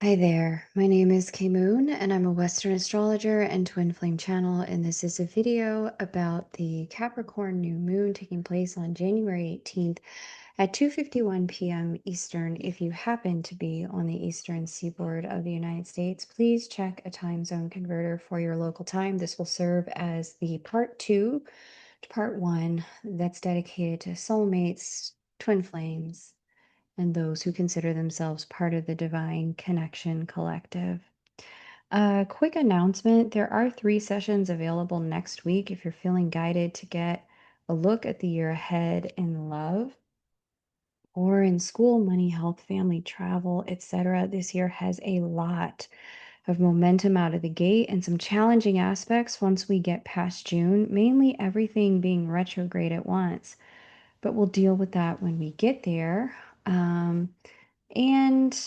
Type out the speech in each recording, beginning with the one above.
Hi there, my name is Kay Moon, and I'm a Western astrologer and twin flame channel, and this is a video about the Capricorn New Moon taking place on January 18th at 2:51 p.m. Eastern. If you happen to be on the eastern seaboard of the United States, please check a time zone converter for your local time. This will serve as the part two to part one that's dedicated to soulmates, twin flames, and those who consider themselves part of the Divine Connection Collective. A quick announcement, there are 3 sessions available next week if you're feeling guided to get a look at the year ahead in love or in school, money, health, family, travel, etc. This year has a lot of momentum out of the gate and some challenging aspects once we get past June, mainly everything being retrograde at once. But we'll deal with that when we get there. And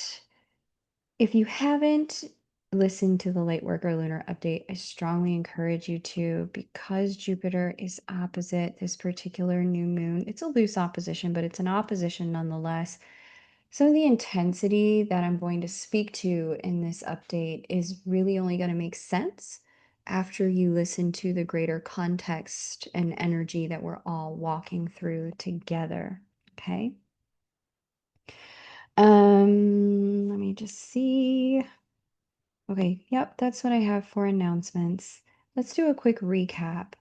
if you haven't listened to the late worker lunar update, I strongly encourage you to, because Jupiter is opposite this particular new moon. It's a loose opposition, but it's an opposition nonetheless. Some of the intensity that I'm going to speak to in this update is really only going to make sense after you listen to the greater context and energy that we're all walking through together. Okay. Let me just see. Okay, yep, that's what I have for announcements. Let's do a quick recap.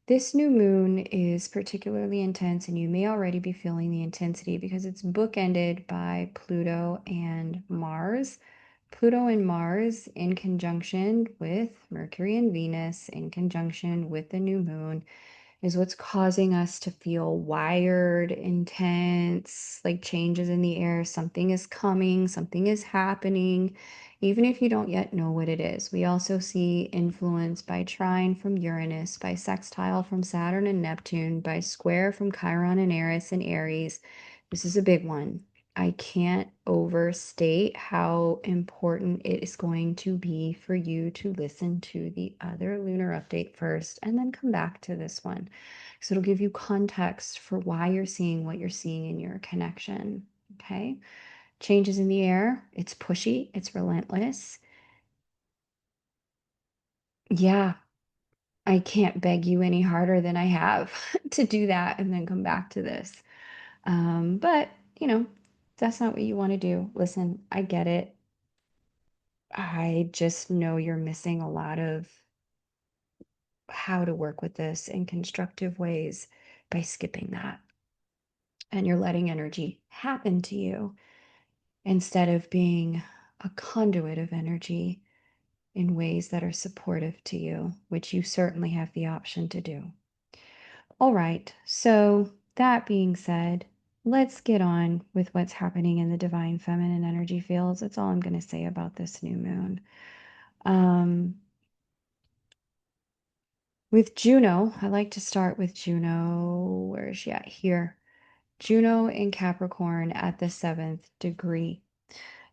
This new moon is particularly intense, and you may already be feeling the intensity because it's bookended by Pluto and Mars. Pluto and Mars in conjunction with Mercury and Venus in conjunction with the new moon is what's causing us to feel wired, intense, like changes in the air. Something is coming, something is happening, even if you don't yet know what it is. We also see influence by trine from Uranus, by sextile from Saturn and Neptune, by square from Chiron and Eris and Aries. This is a big one. I can't overstate how important it is going to be for you to listen to the other lunar update first and then come back to this one. So it'll give you context for why you're seeing what you're seeing in your connection. Okay. Changes in the air. It's pushy, it's relentless. Yeah, I can't beg you any harder than I have to do that and then come back to this. But, you know, that's not what you want to do. Listen, I get it. I just know you're missing a lot of how to work with this in constructive ways by skipping that. And you're letting energy happen to you instead of being a conduit of energy in ways that are supportive to you, which you certainly have the option to do. All right, so that being said, let's get on with what's happening in the divine feminine energy fields. That's all I'm going to say about this new moon. Um, with Juno, I like to start with Juno. Where is she at? Here. Juno in Capricorn at the 7th degree.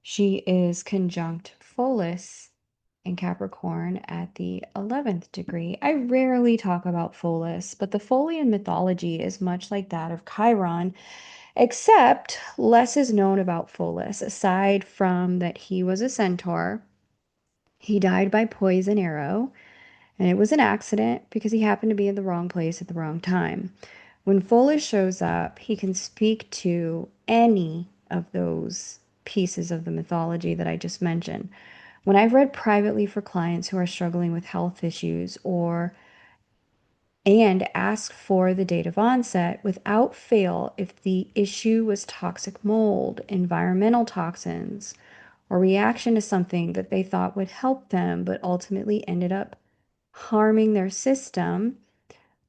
She is conjunct Folus in Capricorn at the 11th degree. I rarely talk about Folus, but the Folian mythology is much like that of Chiron, except less is known about Folus, aside from that he was a centaur. He died by poison arrow, and it was an accident because he happened to be in the wrong place at the wrong time. When Folus shows up, he can speak to any of those pieces of the mythology that I just mentioned. When I've read privately for clients who are struggling with health issues or and ask for the date of onset, without fail, if the issue was toxic mold, environmental toxins, or reaction to something that they thought would help them but ultimately ended up harming their system,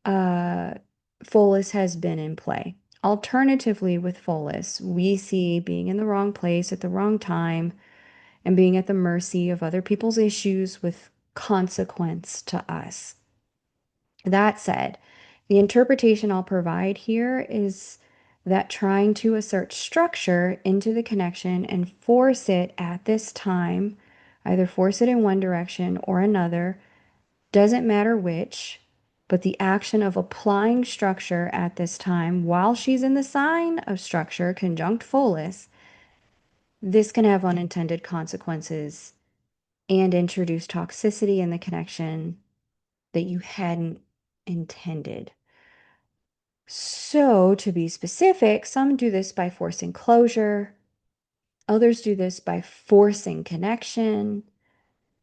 uh, Folus has been in play. Alternatively, with Folus, we see being in the wrong place at the wrong time and being at the mercy of other people's issues with consequence to us. That said, the interpretation I'll provide here is that trying to assert structure into the connection and force it at this time, either force it in one direction or another, doesn't matter which, but the action of applying structure at this time while she's in the sign of structure, conjunct Folus, This can have unintended consequences and introduce toxicity in the connection that you hadn't intended. So, to be specific, some do this by forcing closure, others do this by forcing connection.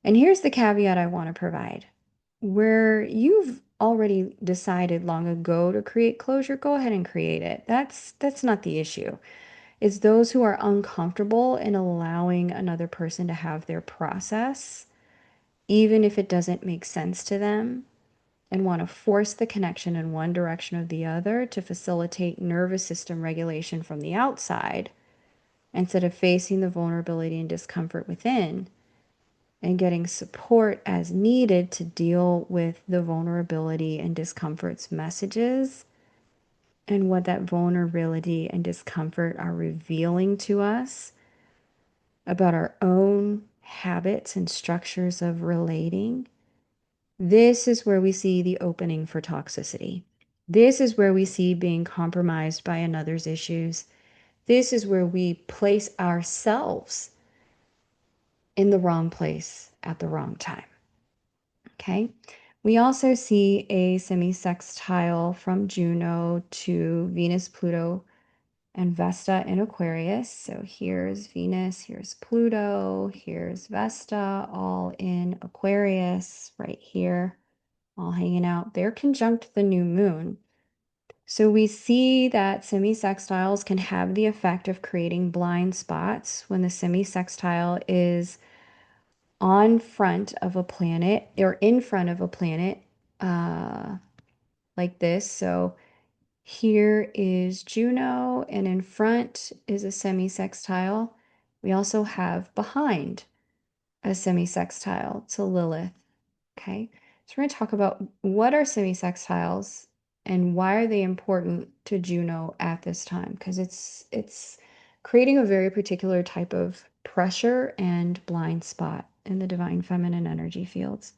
And here's the caveat I want to provide. Where you've already decided long ago to create closure, go ahead and create it. That's not the issue. It's those who are uncomfortable in allowing another person to have their process, even if it doesn't make sense to them, and want to force the connection in one direction or the other to facilitate nervous system regulation from the outside instead of facing the vulnerability and discomfort within and getting support as needed to deal with the vulnerability and discomfort's messages and what that vulnerability and discomfort are revealing to us about our own habits and structures of relating. This is where we see the opening for toxicity. This is where we see being compromised by another's issues. This is where we place ourselves in the wrong place at the wrong time. Okay. We also see a semi-sextile from Juno to Venus, Pluto, and Vesta in Aquarius. So here's Venus, here's Pluto, here's Vesta, all in Aquarius right here, all hanging out. They're conjunct the new moon. So we see that semi-sextiles can have the effect of creating blind spots when the semi-sextile is on front of a planet or in front of a planet uh, like this. So here is Juno, and in front is a semi-sextile. We also have behind a semi-sextile to Lilith. Okay, so we're going to talk about what are semi-sextiles and why are they important to Juno at this time, because it's creating a very particular type of pressure and blind spot in the divine feminine energy fields.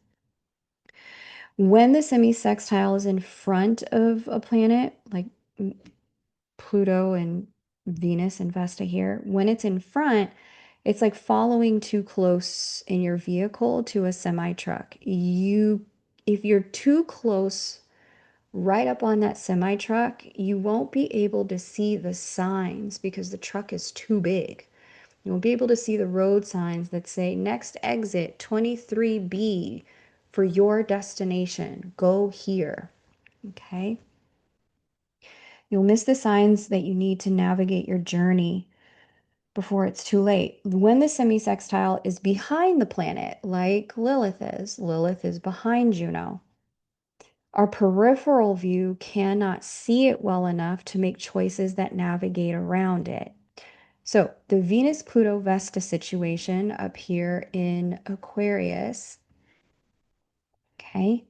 When the semi-sextile is in front of a planet like Pluto and Venus and Vesta here, when it's in front, it's like following too close in your vehicle to a semi truck. If you're too close right up on that semi truck, you won't be able to see the signs because the truck is too big. You won't be able to see the road signs that say next exit 23B for your destination. Go here. Okay. You'll miss the signs that you need to navigate your journey before it's too late. When the semi-sextile is behind the planet, like Lilith is behind Juno. Our peripheral view cannot see it well enough to make choices that navigate around it. So the Venus-Pluto Vesta situation up here in Aquarius, okay,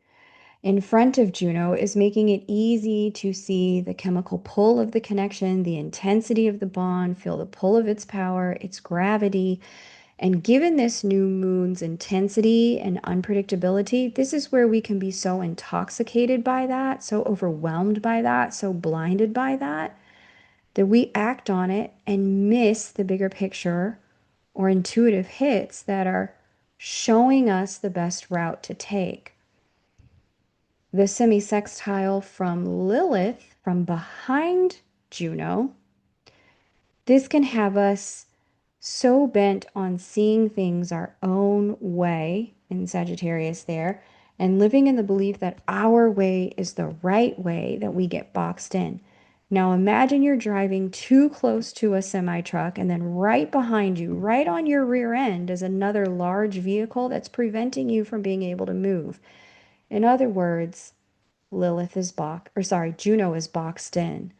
in front of Juno is making it easy to see the chemical pull of the connection, the intensity of the bond, feel the pull of its power, its gravity. And given this new moon's intensity and unpredictability, this is where we can be so intoxicated by that, so overwhelmed by that, so blinded by that, that we act on it and miss the bigger picture or intuitive hits that are showing us the best route to take. The semi-sextile from Lilith, from behind Juno, this can have us so bent on seeing things our own way in Sagittarius there and living in the belief that our way is the right way that we get boxed in. Now imagine you're driving too close to a semi truck and then right behind you, right on your rear end, is another large vehicle that's preventing you from being able to move. In other words, Juno is boxed in.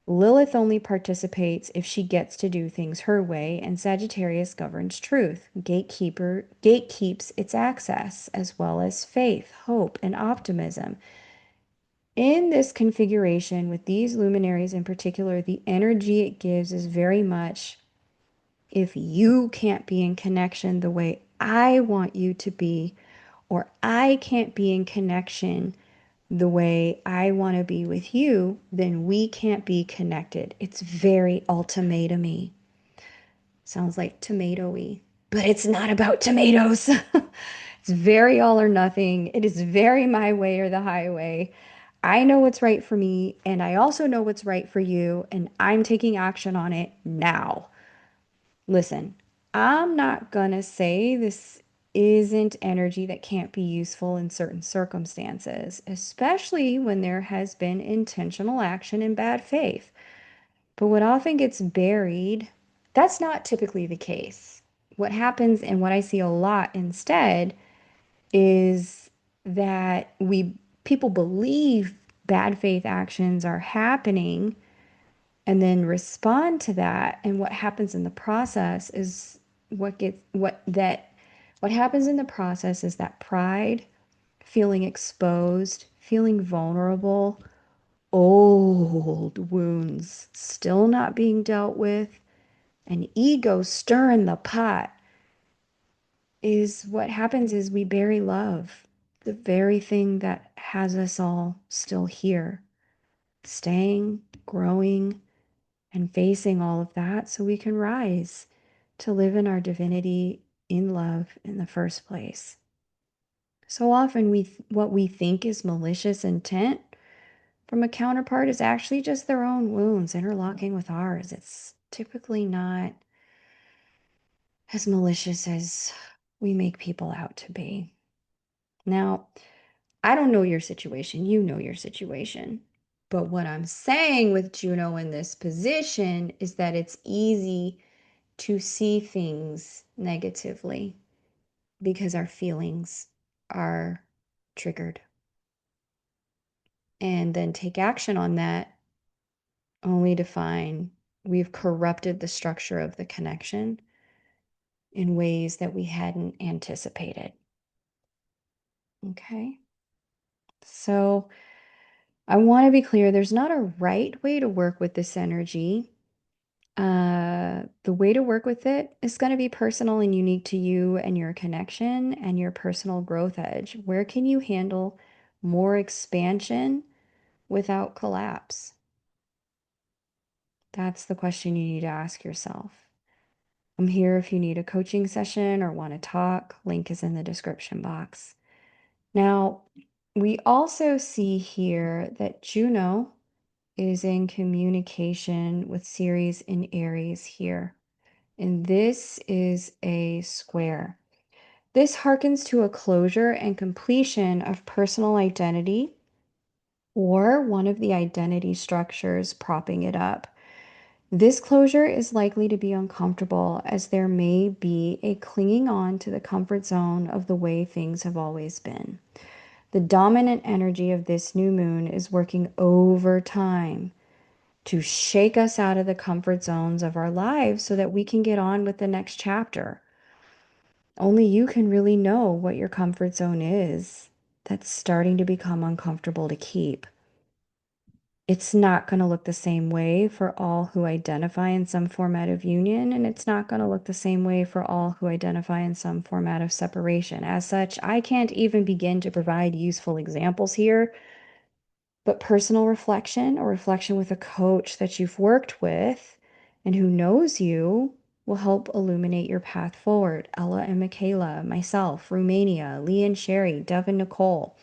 Lilith only participates if she gets to do things her way, and Sagittarius governs truth. Gatekeeps its access, as well as faith, hope, and optimism. In this configuration, with these luminaries in particular, the energy it gives is very much if you can't be in connection the way I want you to be, or I can't be in connection the way I want to be with you, then we can't be connected. It's very ultimatumy. Sounds like tomatoey, but it's not about tomatoes. It's very all or nothing. It is very my way or the highway. I know what's right for me, and I also know what's right for you, and I'm taking action on it now. Listen, I'm not gonna say this isn't energy that can't be useful in certain circumstances, especially when there has been intentional action in bad faith. But what often gets buried, that's not typically the case. What happens and what I see a lot instead is that we people believe bad faith actions are happening and then respond to that, and what happens in the process is what happens in the process is that pride, feeling exposed, feeling vulnerable, old wounds still not being dealt with, and ego stirring the pot is what happens is we bury love, the very thing that has us all still here, staying, growing, and facing all of that so we can rise to live in our divinity in love in the first place. So often what we think is malicious intent from a counterpart is actually just their own wounds interlocking with ours. It's typically not as malicious as we make people out to be. Now, I don't know your situation. You know your situation. But what I'm saying with Juno in this position is that it's easy to see things negatively because our feelings are triggered and then take action on that only to find we've corrupted the structure of the connection in ways that we hadn't anticipated. Okay. So I want to be clear there's not a right way to work with this energy. The way to work with it is going to be personal and unique to you and your connection and your personal growth edge. Where can you handle more expansion without collapse? That's the question you need to ask yourself. I'm here if you need a coaching session or want to talk. Link is in the description box. Now, we also see here that Juno is in communication with Ceres in Aries here. And this is a square. This harkens to a closure and completion of personal identity or one of the identity structures propping it up. This closure is likely to be uncomfortable as there may be a clinging on to the comfort zone of the way things have always been. The dominant energy of this new moon is working overtime to shake us out of the comfort zones of our lives so that we can get on with the next chapter. Only you can really know what your comfort zone is that's starting to become uncomfortable to keep. It's not going to look the same way for all who identify in some format of union, and it's not going to look the same way for all who identify in some format of separation. As such, I can't even begin to provide useful examples here, but personal reflection or reflection with a coach that you've worked with and who knows you will help illuminate your path forward. Ella and Michaela, myself, Romania, Lee and Sherry, Dove and Nicole.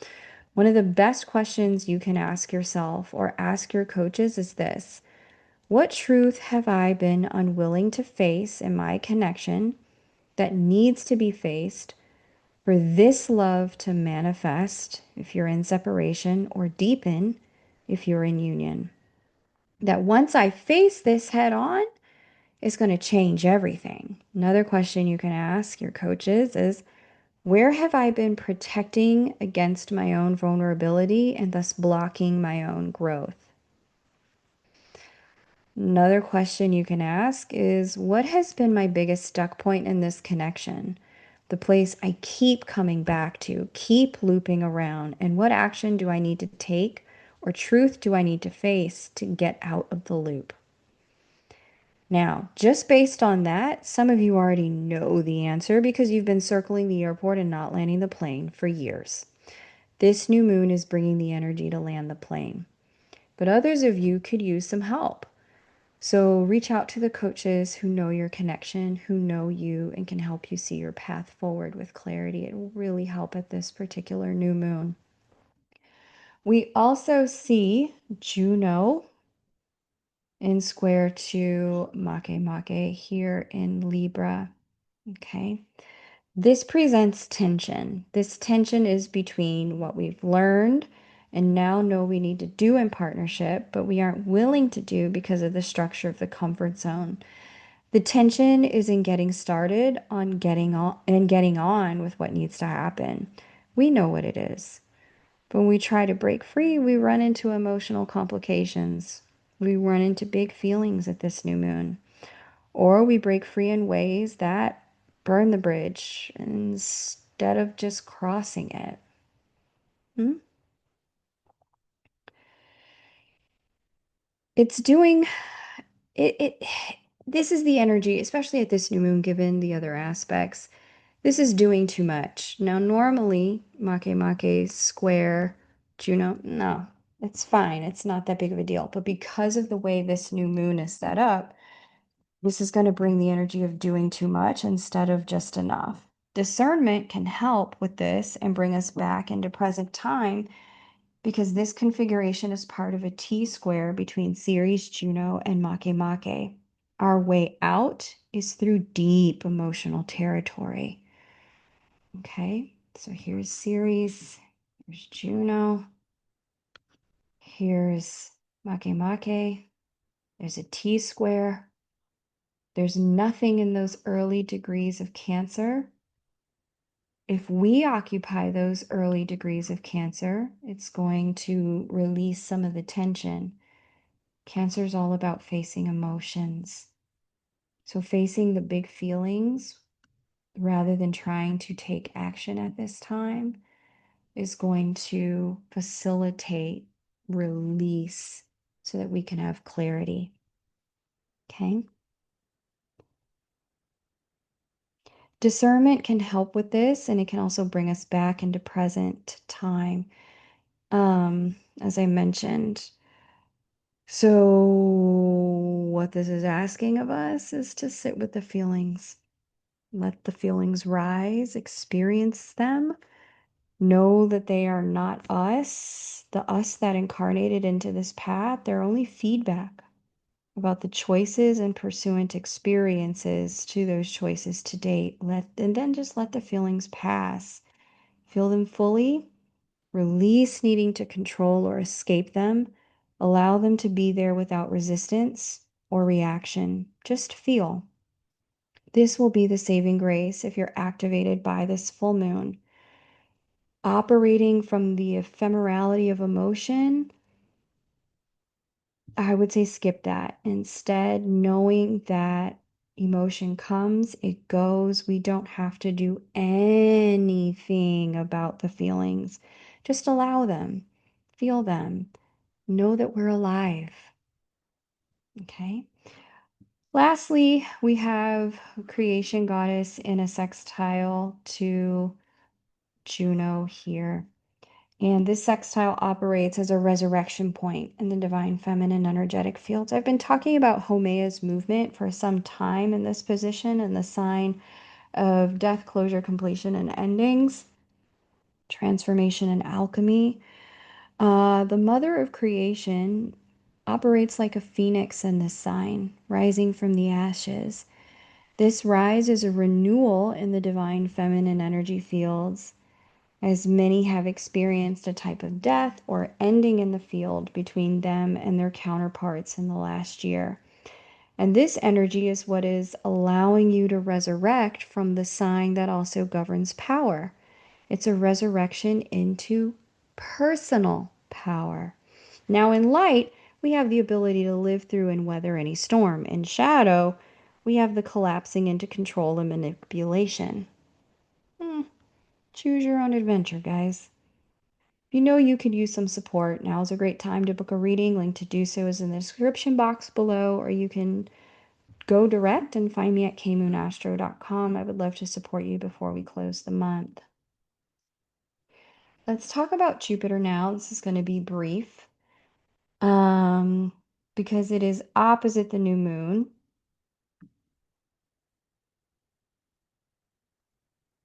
One of the best questions you can ask yourself or ask your coaches is this: what truth have I been unwilling to face in my connection that needs to be faced for this love to manifest if you're in separation or deepen if you're in union? That once I face this head on, it's going to change everything. Another question you can ask your coaches is, where have I been protecting against my own vulnerability and thus blocking my own growth? Another question you can ask is, what has been my biggest stuck point in this connection? The place I keep coming back to, keep looping around, and what action do I need to take or truth do I need to face to get out of the loop? Now, just based on that, some of you already know the answer because you've been circling the airport and not landing the plane for years. This new moon is bringing the energy to land the plane. But others of you could use some help. So reach out to the coaches who know your connection, who know you, and can help you see your path forward with clarity. It will really help at this particular new moon. We also see Juno in square to Make here in Libra. Okay. This presents tension. This tension is between what we've learned and now know we need to do in partnership, but we aren't willing to do because of the structure of the comfort zone. The tension is in getting started on getting on with what needs to happen. We know what it is. But when we try to break free, we run into emotional complications. We run into big feelings at this new moon. Or we break free in ways that burn the bridge instead of just crossing it. Hmm? It's doing it. This is the energy, especially at this new moon, given the other aspects. This is doing too much. Now, normally, Make square Juno, no, it's fine. It's not that big of a deal. But because of the way this new moon is set up, this is going to bring the energy of doing too much instead of just enough. Discernment can help with this and bring us back into present time because this configuration is part of a T square between Ceres, Juno, and Make. Our way out is through deep emotional territory. Okay, so here's Ceres, here's Juno, here's Make. There's a T square. There's nothing in those early degrees of Cancer. If we occupy those early degrees of Cancer, it's going to release some of the tension. Cancer is all about facing emotions. So facing the big feelings rather than trying to take action at this time is going to facilitate release so that we can have clarity. Okay. Discernment can help with this, and it can also bring us back into present time. As I mentioned. So, what this is asking of us is to sit with the feelings, let the feelings rise, experience them, know that they are not us, the us that incarnated into this path. They're only feedback about the choices and pursuant experiences to those choices to date. And then just let the feelings pass. Feel them fully, release needing to control or escape them, allow them to be there without resistance or reaction. Just feel. This will be the saving grace if you're activated by this full moon. Operating from the ephemerality of emotion, I would say skip that. Instead, knowing that emotion comes, it goes. We don't have to do anything about the feelings. Just allow them, feel them, know that we're alive. Okay. Lastly, we have creation goddess in a sextile to Juno here. And this sextile operates as a resurrection point in the divine feminine energetic fields. I've been talking about Homea's movement for some time in this position and the sign of death, closure, completion, and endings, transformation, and alchemy. The mother of creation operates like a phoenix in this sign, rising from the ashes. This rise is a renewal in the divine feminine energy fields, as many have experienced a type of death or ending in the field between them and their counterparts in the last year. And this energy is what is allowing you to resurrect from the sign that also governs power. It's a resurrection into personal power. Now, in light, we have the ability to live through and weather any storm. In shadow, we have the collapsing into control and manipulation. Choose your own adventure, guys. If you know you could use some support, now is a great time to book a reading. Link to do so is in the description box below, or you can go direct and find me at kmoonastro.com. I would love to support you before we close the month. Let's talk about Jupiter now. This is going to be brief. Um, because it is opposite the new moon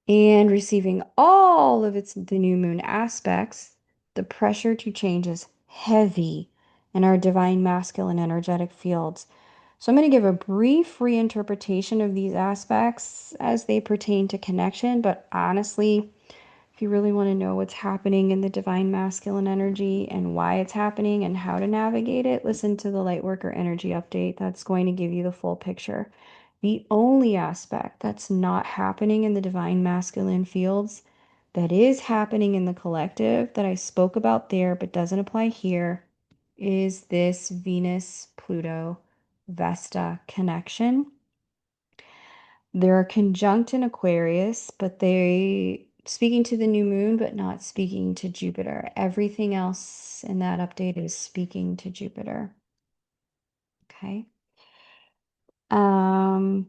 and receiving all of the new moon aspects, the pressure to change is heavy in our divine masculine energetic fields. So I'm going to give a brief reinterpretation of these aspects as they pertain to connection, but honestly, if you really want to know what's happening in the divine masculine energy and why it's happening and how to navigate it, listen to the Lightworker Energy Update. That's going to give you the full picture. The only aspect that's not happening in the divine masculine fields that is happening in the collective that I spoke about there but doesn't apply here is this Venus Pluto Vesta connection. They're conjunct in Aquarius, but they speaking to the new moon, but not speaking to Jupiter. Everything else in that update is speaking to Jupiter. Okay. Um,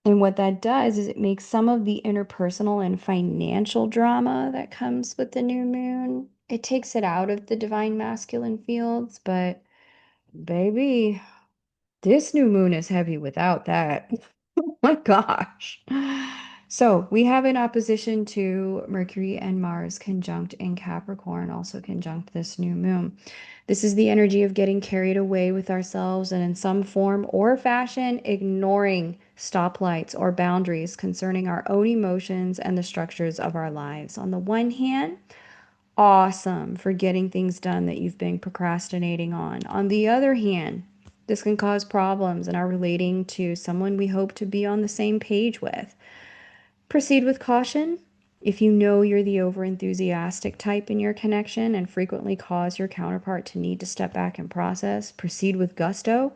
and what that does is it makes some of the interpersonal and financial drama that comes with the new moon, it takes it out of the divine masculine fields, but baby, this new moon is heavy without that. Oh my gosh. So we have in opposition to Mercury and Mars conjunct in Capricorn, also conjunct this new moon. This is the energy of getting carried away with ourselves and in some form or fashion ignoring stoplights or boundaries concerning our own emotions and the structures of our lives. On the one hand, awesome for getting things done that you've been procrastinating on. On the other hand, this can cause problems in our relating to someone we hope to be on the same page with. Proceed with caution. If you know you're the overenthusiastic type in your connection and frequently cause your counterpart to need to step back and process, proceed with gusto.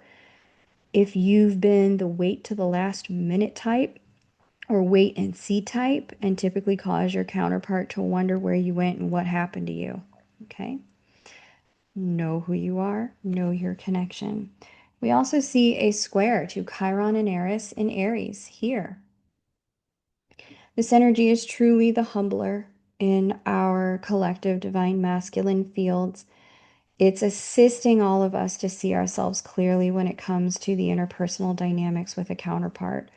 If you've been the wait to the last minute type or wait and see type and typically cause your counterpart to wonder where you went and what happened to you. Okay? Know who you are, know your connection. We also see a square to Chiron and Eris in Aries here. This energy is truly the humbler in our collective divine masculine fields. It's assisting all of us to see ourselves clearly when it comes to the interpersonal dynamics with a counterpart.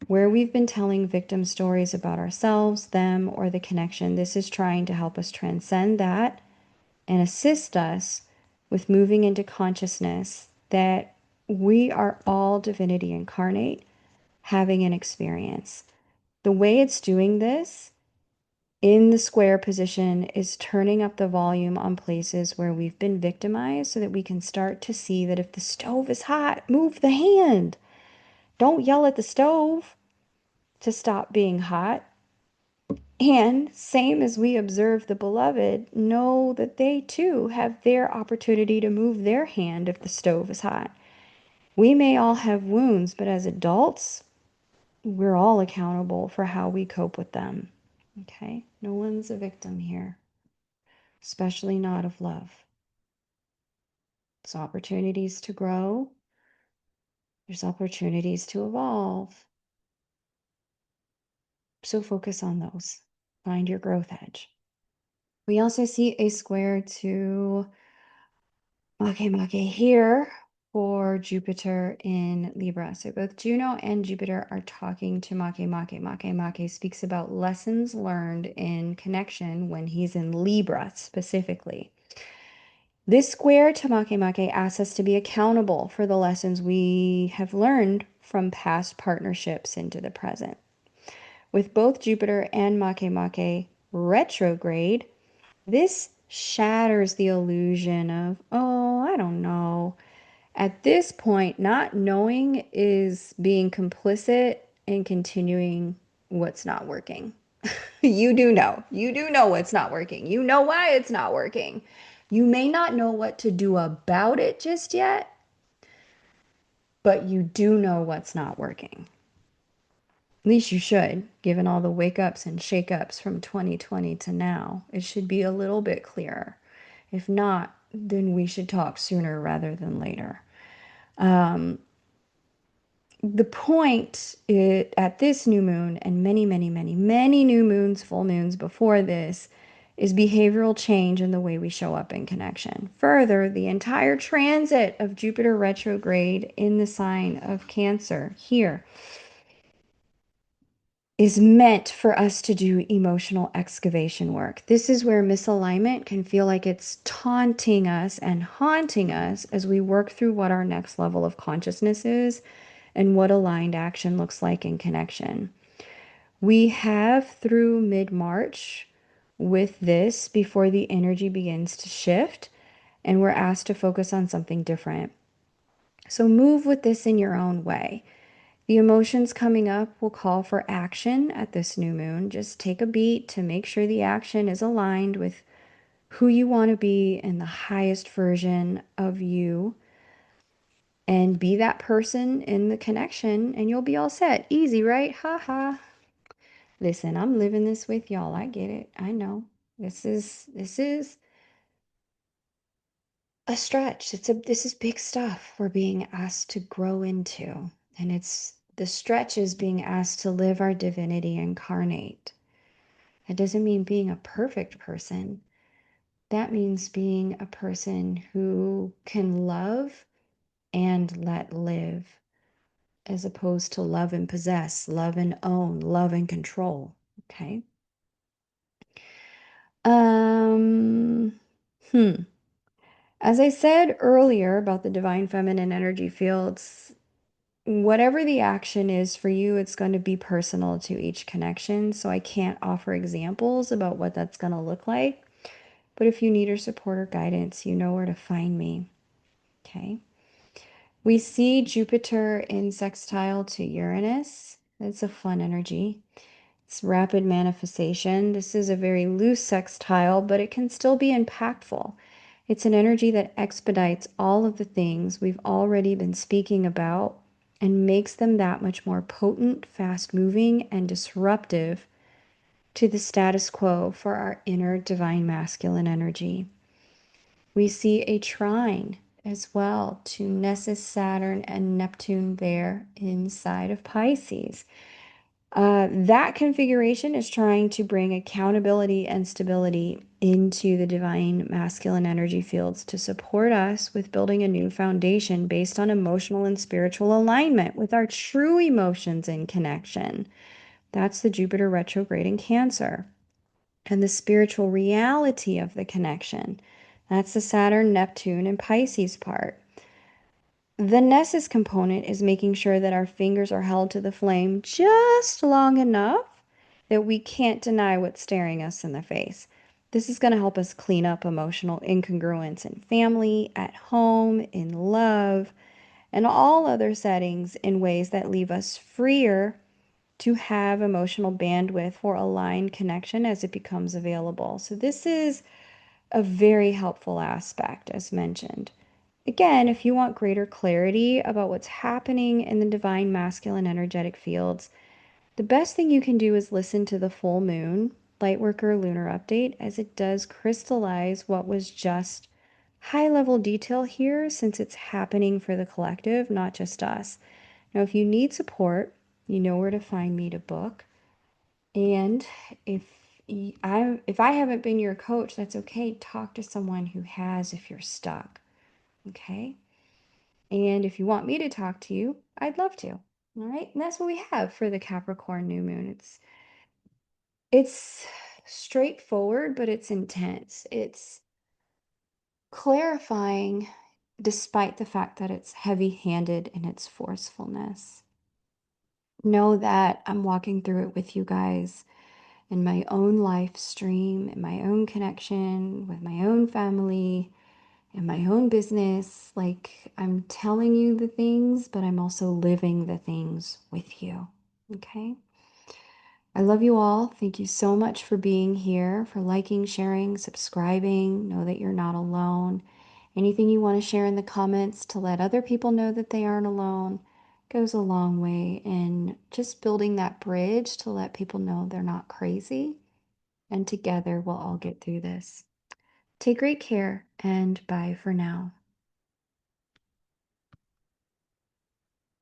Where we've been telling victim stories about ourselves, them, or the connection, this is trying to help us transcend that and assist us with moving into consciousness that we are all divinity incarnate having an experience. The way it's doing this in the square position is turning up the volume on places where we've been victimized so that we can start to see that if the stove is hot, move the hand. Don't yell at the stove to stop being hot. And same as we observe the beloved, know that they too have their opportunity to move their hand if the stove is hot. We may all have wounds, but as adults, we're all accountable for how we cope with them. Okay? No one's a victim here, especially not of love. There's opportunities to grow, there's opportunities to evolve. So focus on those. Find your growth edge. We also see a square to Make here for Jupiter in Libra. So both Juno and Jupiter are talking to Make speaks about lessons learned in connection when he's in Libra specifically. This square to Make asks us to be accountable for the lessons we have learned from past partnerships into the present. With both Jupiter and Make retrograde, this shatters the illusion of, oh, I don't know. At this point, not knowing is being complicit in continuing what's not working. You do know. You do know what's not working. You know why it's not working. You may not know what to do about it just yet, but you do know what's not working. At least you should, given all the wake ups and shake ups from 2020 to now. It should be a little bit clearer. If not, then we should talk sooner rather than later. The point at this new moon and many new moons, full moons before this, is behavioral change in the way we show up in connection. Further, the entire transit of Jupiter retrograde in the sign of Cancer here is meant for us to do emotional excavation work. This is where misalignment can feel like it's taunting us and haunting us as we work through what our next level of consciousness is and what aligned action looks like in connection. We have through mid-March with this before the energy begins to shift and we're asked to focus on something different. So move with this in your own way. The emotions coming up will call for action at this new moon. Just take a beat to make sure the action is aligned with who you want to be and the highest version of you. And be that person in the connection, and you'll be all set. Easy, right? Ha ha. Listen, I'm living this with y'all. I get it. I know. This is a stretch. This is big stuff we're being asked to grow into. And it's the stretch is being asked to live our divinity incarnate. That doesn't mean being a perfect person. That means being a person who can love and let live, as opposed to love and possess, love and own, love and control. Okay. Um, hmm. As I said earlier about the divine feminine energy fields, whatever the action is for you, it's going to be personal to each connection. So I can't offer examples about what that's going to look like. But if you need your support or guidance, you know where to find me. Okay. We see Jupiter in sextile to Uranus. It's a fun energy. It's rapid manifestation. This is a very loose sextile, but it can still be impactful. It's an energy that expedites all of the things we've already been speaking about and makes them that much more potent, fast moving, and disruptive to the status quo for our inner divine masculine energy. We see a trine as well to Nessus, Saturn, and Neptune there inside of Pisces. That configuration is trying to bring accountability and stability into the divine masculine energy fields to support us with building a new foundation based on emotional and spiritual alignment with our true emotions in connection. That's the Jupiter retrograde in Cancer. And the spiritual reality of the connection. That's the Saturn, Neptune, and Pisces part. The Nessus component is making sure that our fingers are held to the flame just long enough that we can't deny what's staring us in the face. This is going to help us clean up emotional incongruence in family, at home, in love, and all other settings in ways that leave us freer to have emotional bandwidth for aligned connection as it becomes available. So, this is a very helpful aspect, as mentioned. Again, if you want greater clarity about what's happening in the divine masculine energetic fields, the best thing you can do is listen to the full moon Lightworker lunar update, as it does crystallize what was just high level detail here, since it's happening for the collective, not just us. Now, if you need support, you know where to find me to book. And if if I haven't been your coach, that's okay. Talk to someone who has if you're stuck. Okay? And if you want me to talk to you, I'd love to. All right? And that's what we have for the Capricorn new moon. It's straightforward, but it's intense. It's clarifying despite the fact that it's heavy-handed in its forcefulness. Know that I'm walking through it with you guys in my own life stream, in my own connection with my own family, in my own business. Like, I'm telling you the things, but I'm also living the things with you. Okay? I love you all. Thank you so much for being here, for liking, sharing, subscribing. Know that you're not alone. Anything you want to share in the comments to let other people know that they aren't alone goes a long way in just building that bridge to let people know they're not crazy. And together we'll all get through this. Take great care and bye for now.